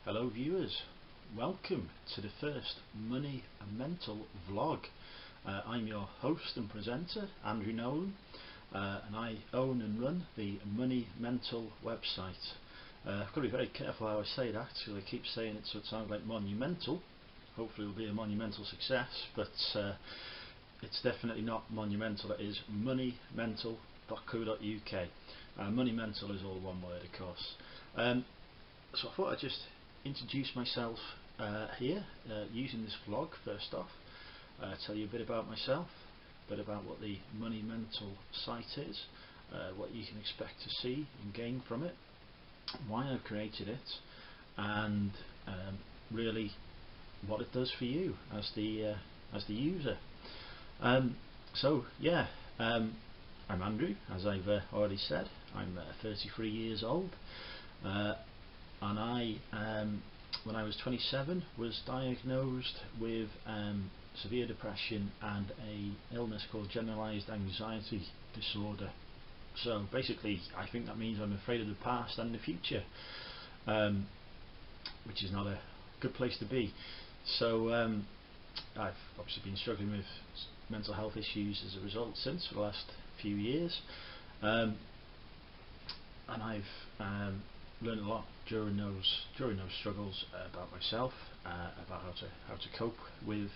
Hello viewers, welcome to the first Money and Mental vlog. I'm your host and presenter, Andrew Nolan, and I own and run the Money Mental website. I've got to be very careful how I say that, because I keep saying it so it sounds like monumental. Hopefully it will be a monumental success, but it's definitely not monumental. It is moneymental.co.uk. Money Mental is all one word, of course. So I thought I'd just introduce myself here using this vlog first off, tell you a bit about myself, a bit about what the Money Mental site is, what you can expect to see and gain from it, why I've created it, and really what it does for you as the user. So yeah, I'm Andrew, as I've already said. I'm 33 years old. And I, when I was 27, was diagnosed with severe depression and an illness called generalized anxiety disorder. So basically, I think that means I'm afraid of the past and the future, which is not a good place to be. So I've obviously been struggling with mental health issues as a result since for the last few years, and I've learned a lot during those struggles about myself, about how to cope with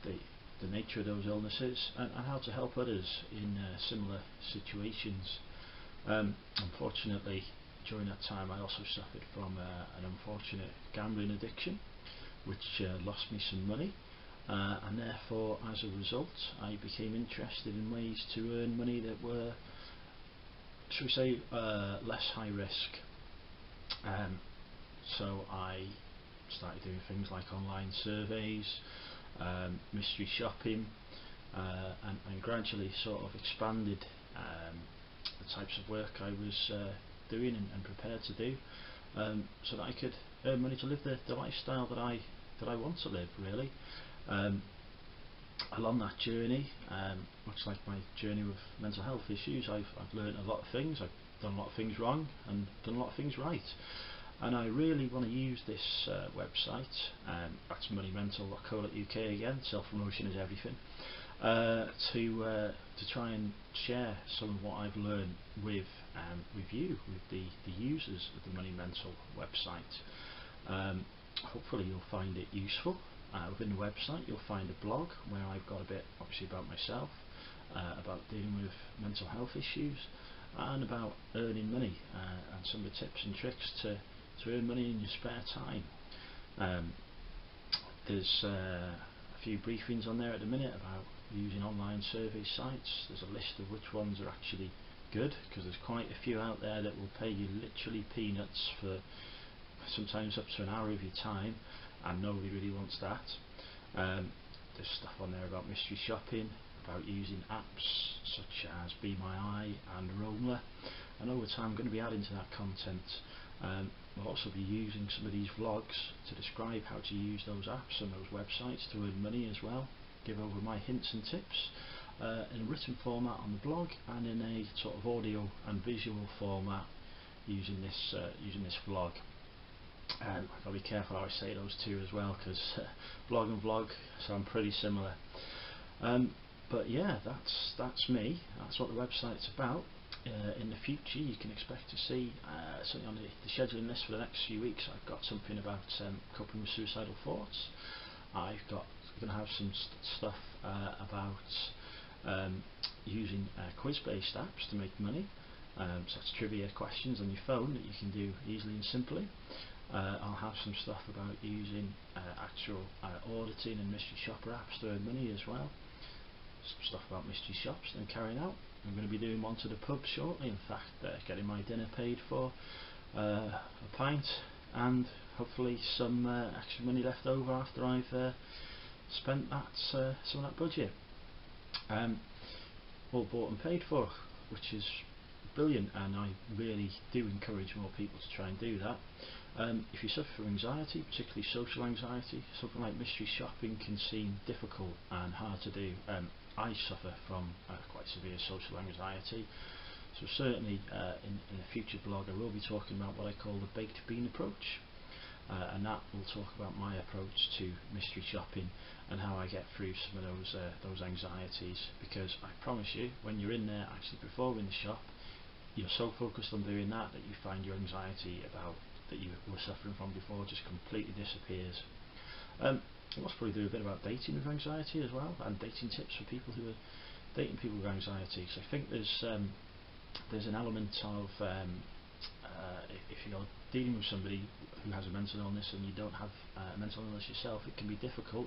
the nature of those illnesses, and how to help others in similar situations. Unfortunately, during that time, I also suffered from an unfortunate gambling addiction, which lost me some money, and therefore, as a result, I became interested in ways to earn money that were, shall we say, less high risk. So I started doing things like online surveys, mystery shopping, and gradually sort of expanded the types of work I was doing and prepared to do, so that I could earn money to live the lifestyle that I want to live, really. Along that journey, much like my journey with mental health issues, I've learned a lot of things. I've done a lot of things wrong and done a lot of things right, and I really want to use this website, that's moneymental.co.uk again, self-promotion is everything, to try and share some of what I've learned with you, with the users of the Money Mental website. Hopefully you'll find it useful. Within the website you'll find a blog where I've got a bit obviously about myself, about dealing with mental health issues, and about earning money, and some of the tips and tricks to earn money in your spare time. There's a few briefings on there at the minute about using online survey sites. There's a list of which ones are actually good, because there's quite a few out there that will pay you literally peanuts for sometimes up to an hour of your time, and nobody really wants that. There's stuff on there about mystery shopping, about using apps such as Be My Eye and Roamler, and over time I'm going to be adding to that content. We'll also be using some of these vlogs to describe how to use those apps and those websites to earn money as well, give over my hints and tips in a written format on the blog, and in a sort of audio and visual format using this vlog. I've got to be careful how I say those two as well, because blog and vlog sound pretty similar. But yeah, that's me. That's what the website's about. In the future, you can expect to see something on the scheduling list for the next few weeks. I've got something about coping with suicidal thoughts. I'm going to have some stuff about using quiz-based apps to make money. So that's trivia questions on your phone that you can do easily and simply. I'll have some stuff about using actual auditing and mystery shopper apps to earn money as well. Some stuff about mystery shops that I'm carrying out. I'm going to be doing one to the pub shortly. In fact, getting my dinner paid for, a pint, and hopefully some extra money left over after I've spent some of that budget. All bought and paid for, which is brilliant, and I really do encourage more people to try and do that. If you suffer from anxiety, particularly social anxiety, something like mystery shopping can seem difficult and hard to do. I suffer from quite severe social anxiety, so certainly in a future blog I will be talking about what I call the baked bean approach, and that will talk about my approach to mystery shopping and how I get through some of those anxieties, because I promise you, when you're in there actually performing the shop, you're so focused on doing that that you find your anxiety about that you were suffering from before just completely disappears. I'll also probably do a bit about dating with anxiety as well, and dating tips for people who are dating people with anxiety. So I think there's an element of if you're dealing with somebody who has a mental illness and you don't have a mental illness yourself, it can be difficult,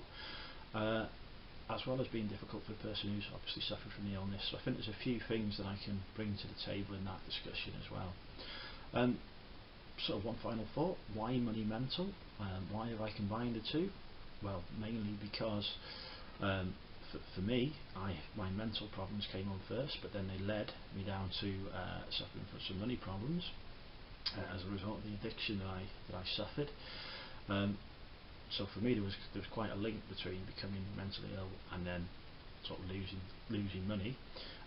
as well as being difficult for the person who's obviously suffering from the illness. So I think there's a few things that I can bring to the table in that discussion as well. So one final thought: why money mental? Why have I combined the two? Well, mainly because for me, my mental problems came on first, but then they led me down to suffering from some money problems as a result of the addiction that I suffered. So for me, there was quite a link between becoming mentally ill and then sort of losing money.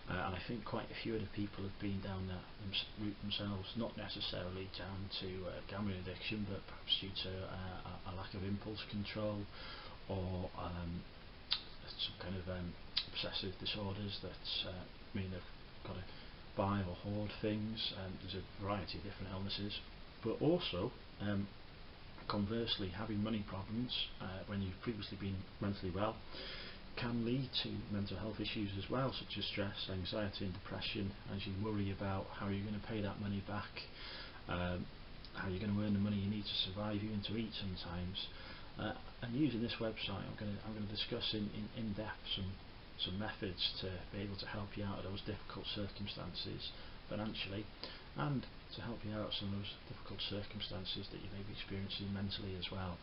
And I think quite a few of the people have been down that route themselves, not necessarily down to gambling addiction, but perhaps due to a lack of impulse control, or some kind of obsessive disorders that mean they've got to buy or hoard things. There's a variety of different illnesses, but also conversely, having money problems when you've previously been mentally well can lead to mental health issues as well, such as stress, anxiety and depression, as you worry about how you're going to pay that money back, how you're going to earn the money you need to survive, even to eat sometimes. And using this website, I'm going to discuss in depth some methods to be able to help you out of those difficult circumstances financially, and to help you out of some of those difficult circumstances that you may be experiencing mentally as well.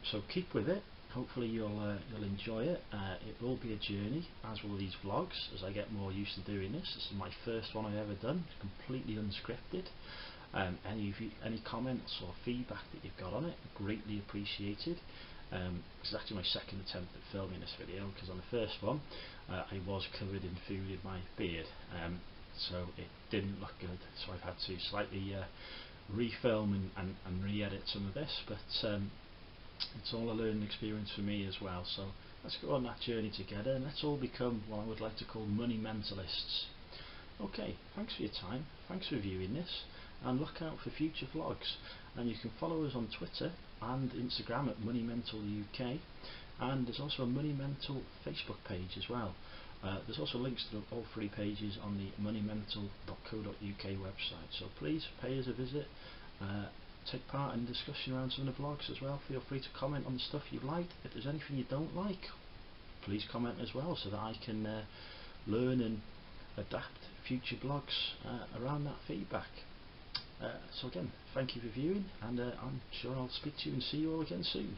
So keep with it. Hopefully you'll enjoy it. It will be a journey, as will these vlogs, as I get more used to doing this. This is my first one I've ever done, completely unscripted. Any comments or feedback that you've got on it, greatly appreciated. This is actually my second attempt at filming this video, because on the first one I was covered in food in my beard, so it didn't look good, so I've had to slightly refilm and re-edit some of this, but it's all a learning experience for me as well. So let's go on that journey together, and let's all become what I would like to call money mentalists. Okay, thanks for your time, thanks for viewing this, and look out for future vlogs. And you can follow us on Twitter and Instagram at Money Mental UK, and there's also a Money Mental Facebook page as well. There's also links to all three pages on the moneymental.co.uk website, so please pay us a visit, take part in discussion around some of the blogs as well. Feel free to comment on the stuff you liked. If there's anything you don't like, please comment as well, so that I can learn and adapt future blogs around that feedback. So again, thank you for viewing, and I'm sure I'll speak to you and see you all again soon.